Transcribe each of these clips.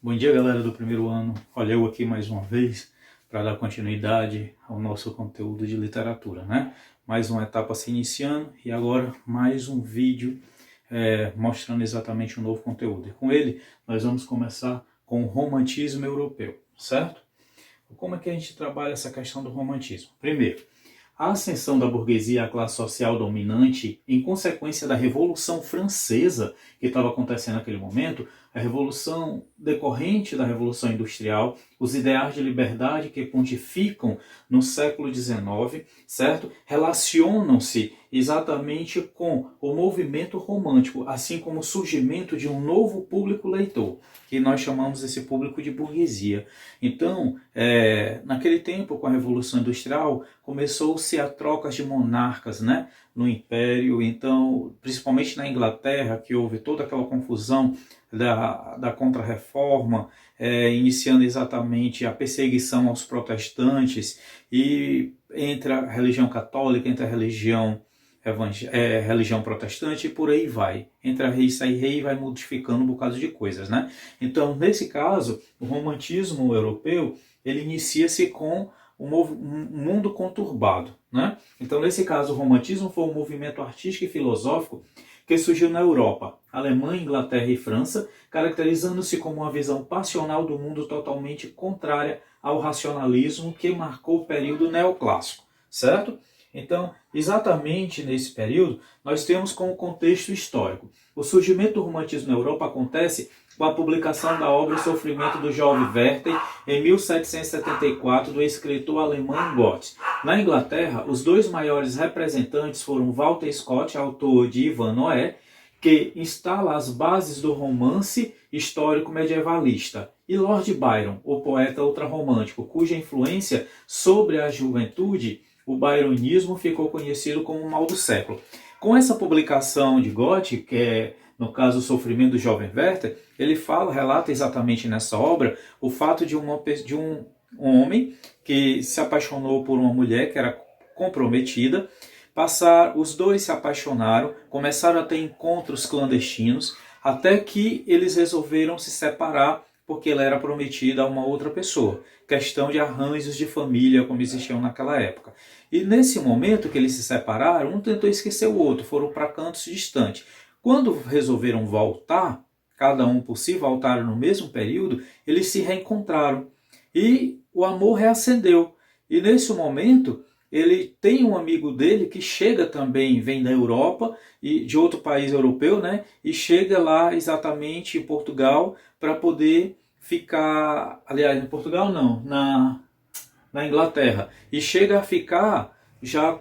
Bom dia, galera do primeiro ano. Olha, eu aqui mais uma vez para dar continuidade ao nosso conteúdo de literatura, né? Mais uma etapa se iniciando e agora mais um vídeo mostrando exatamente um novo conteúdo. E com ele nós vamos começar com o romantismo europeu, certo? Como é que a gente trabalha essa questão do romantismo? Primeiro, a ascensão da burguesia à classe social dominante em consequência da Revolução Francesa que estava acontecendo naquele momento, a revolução decorrente da Revolução Industrial, os ideais de liberdade que pontificam no século XIX, certo? Relacionam-se exatamente com o movimento romântico, assim como o surgimento de um novo público leitor, que nós chamamos esse público de burguesia. Então, naquele tempo, com a Revolução Industrial, começou-se a trocas de monarcas, né, no Império. Então, principalmente na Inglaterra, que houve toda aquela confusão da Contra-Reforma, iniciando exatamente a perseguição aos protestantes, e entre a religião católica, entre a religião protestante, e por aí vai. Entre a rei e sai rei, vai modificando um bocado de coisas, né? Então, nesse caso, o romantismo europeu, ele inicia-se com um mundo conturbado, né? Então, nesse caso, o romantismo foi um movimento artístico e filosófico que surgiu na Europa, Alemanha, Inglaterra e França, caracterizando-se como uma visão passional do mundo totalmente contrária ao racionalismo que marcou o período neoclássico, certo? Então, exatamente nesse período, nós temos como contexto histórico. O surgimento do romantismo na Europa acontece com a publicação da obra O Sofrimento do Jovem Werther, em 1774, do escritor alemão Goethe. Na Inglaterra, os dois maiores representantes foram Walter Scott, autor de Ivan Noé, que instala as bases do romance histórico medievalista, e Lord Byron, o poeta ultrarromântico, cuja influência sobre a juventude, o byronismo, ficou conhecido como o mal do século. Com essa publicação de Goethe, que é, no caso, O Sofrimento do Jovem Werther, ele relata exatamente nessa obra o fato de um homem que se apaixonou por uma mulher que era comprometida. Os dois se apaixonaram, começaram a ter encontros clandestinos, até que eles resolveram se separar porque ela era prometida a uma outra pessoa. Questão de arranjos de família, como existiam naquela época. E nesse momento que eles se separaram, um tentou esquecer o outro, foram para cantos distantes. Quando resolveram voltar, cada um por si, voltaram no mesmo período, eles se reencontraram. E o amor reacendeu. E nesse momento, ele tem um amigo dele que chega também, vem da Europa, e de outro país europeu, né? E chega lá exatamente em Portugal para poder ficar, aliás, em Portugal não, na Inglaterra. E chega a ficar já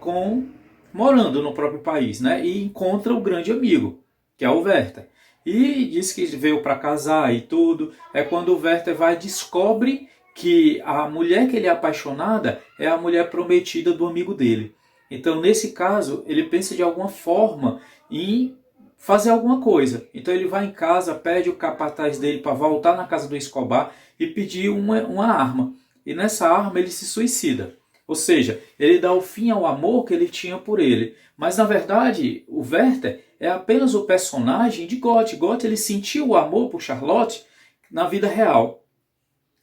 morando no próprio país, né? E encontra o grande amigo, que é o Werther. E diz que veio para casar e tudo. É quando o Werther descobre que a mulher que ele é apaixonada é a mulher prometida do amigo dele. Então, nesse caso, ele pensa de alguma forma em fazer alguma coisa. Então ele vai em casa, pede o capataz dele para voltar na casa do Escobar e pedir uma arma. E nessa arma ele se suicida. Ou seja, ele dá o fim ao amor que ele tinha por ele. Mas na verdade, o Werther é apenas o personagem de Goethe. Goethe, ele sentiu o amor por Charlotte na vida real.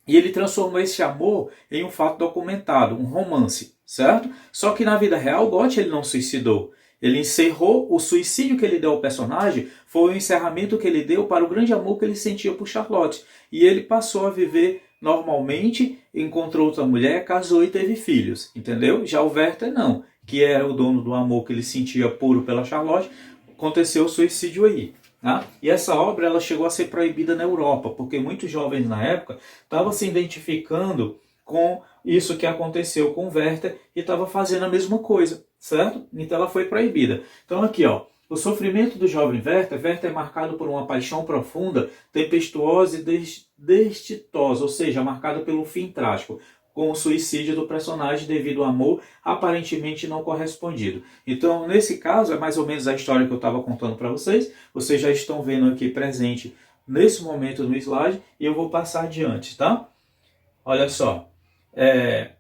E ele transformou esse amor em um fato documentado, um romance, certo? Só que na vida real, Goethe ele não suicidou. Ele encerrou o suicídio que ele deu ao personagem, foi o encerramento que ele deu para o grande amor que ele sentia por Charlotte. E ele passou a viver normalmente, encontrou outra mulher, casou e teve filhos, entendeu? Já o Werther não, que era o dono do amor que ele sentia puro pela Charlotte, aconteceu o suicídio aí. Tá? E essa obra ela chegou a ser proibida na Europa, porque muitos jovens na época estavam se identificando com isso que aconteceu com Werther e estavam fazendo a mesma coisa, certo? Então ela foi proibida. Então aqui, ó, O Sofrimento do Jovem Werther. Werther é marcado por uma paixão profunda, tempestuosa e destitosa, ou seja, marcado pelo fim trágico, com o suicídio do personagem devido ao amor aparentemente não correspondido. Então, nesse caso, é mais ou menos a história que eu estava contando para vocês. Vocês já estão vendo aqui presente nesse momento no slide e eu vou passar adiante, tá? Olha só. É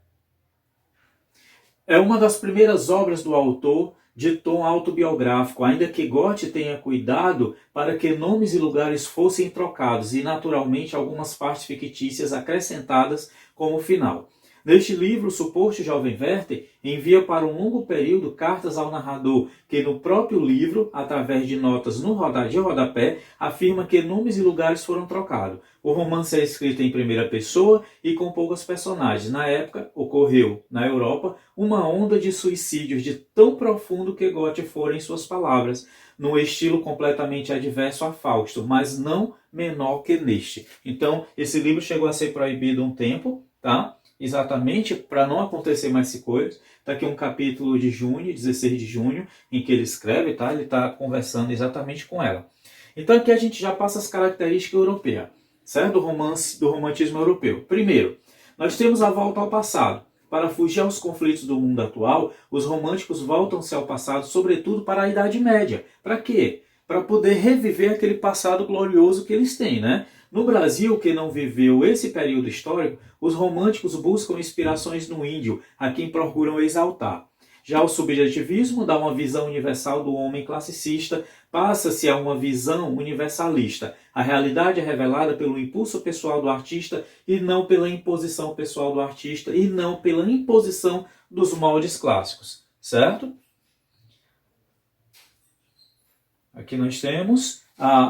uma das primeiras obras do autor de tom autobiográfico, ainda que Goethe tenha cuidado para que nomes e lugares fossem trocados e, naturalmente, algumas partes fictícias acrescentadas como final. Neste livro, o suposto jovem Werther envia para um longo período cartas ao narrador, que no próprio livro, através de notas de rodapé, afirma que nomes e lugares foram trocados. O romance é escrito em primeira pessoa e com poucos personagens. Na época, ocorreu, na Europa, uma onda de suicídios de tão profundo que Goethe fora em suas palavras, num estilo completamente adverso a Fausto, mas não menor que neste. Então, esse livro chegou a ser proibido um tempo, tá? Exatamente para não acontecer mais coisas. Está aqui um capítulo de junho, 16 de junho, em que ele escreve, tá? Ele está conversando exatamente com ela. Então aqui a gente já passa as características europeias, certo? Do romantismo europeu. Primeiro, nós temos a volta ao passado. Para fugir aos conflitos do mundo atual, os românticos voltam-se ao passado, sobretudo para a Idade Média. Para quê? Para poder reviver aquele passado glorioso que eles têm, né? No Brasil, que não viveu esse período histórico, os românticos buscam inspirações no índio, a quem procuram exaltar. Já o subjetivismo dá uma visão universal do homem classicista, passa-se a uma visão universalista. A realidade é revelada pelo impulso pessoal do artista e não pela imposição pessoal do artista e não pela imposição dos moldes clássicos, certo? Aqui nós temos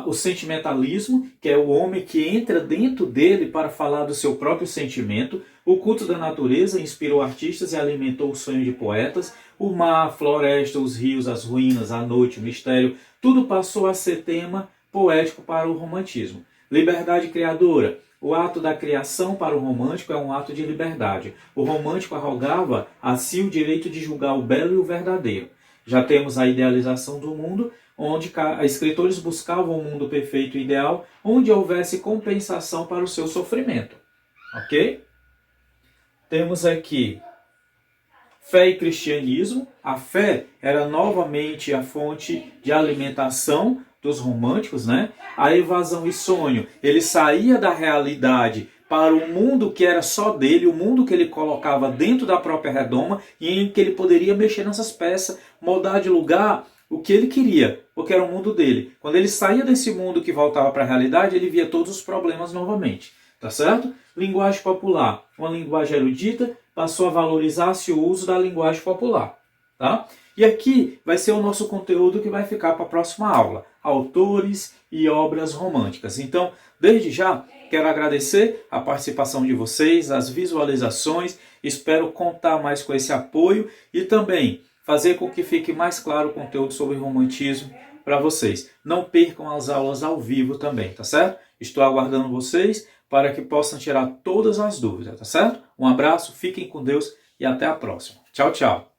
o sentimentalismo, que é o homem que entra dentro dele para falar do seu próprio sentimento. O culto da natureza inspirou artistas e alimentou o sonho de poetas. O mar, a floresta, os rios, as ruínas, a noite, o mistério, tudo passou a ser tema poético para o romantismo. Liberdade criadora. O ato da criação para o romântico é um ato de liberdade. O romântico arrogava a si o direito de julgar o belo e o verdadeiro. Já temos a idealização do mundo, onde escritores buscavam um mundo perfeito e ideal, onde houvesse compensação para o seu sofrimento. Ok? Temos aqui fé e cristianismo. A fé era novamente a fonte de alimentação dos românticos, né? A evasão e sonho. Ele saía da realidade para o mundo que era só dele, o mundo que ele colocava dentro da própria redoma e em que ele poderia mexer nessas peças, mudar de lugar o que ele queria, porque era o mundo dele. Quando ele saía desse mundo que voltava para a realidade, ele via todos os problemas novamente, tá certo? Linguagem popular. Uma linguagem erudita passou a valorizar-se o uso da linguagem popular, tá? E aqui vai ser o nosso conteúdo que vai ficar para a próxima aula. Autores e obras românticas. Então, desde já, quero agradecer a participação de vocês, as visualizações. Espero contar mais com esse apoio e também fazer com que fique mais claro o conteúdo sobre romantismo para vocês. Não percam as aulas ao vivo também, tá certo? Estou aguardando vocês para que possam tirar todas as dúvidas, tá certo? Um abraço, fiquem com Deus e até a próxima. Tchau, tchau.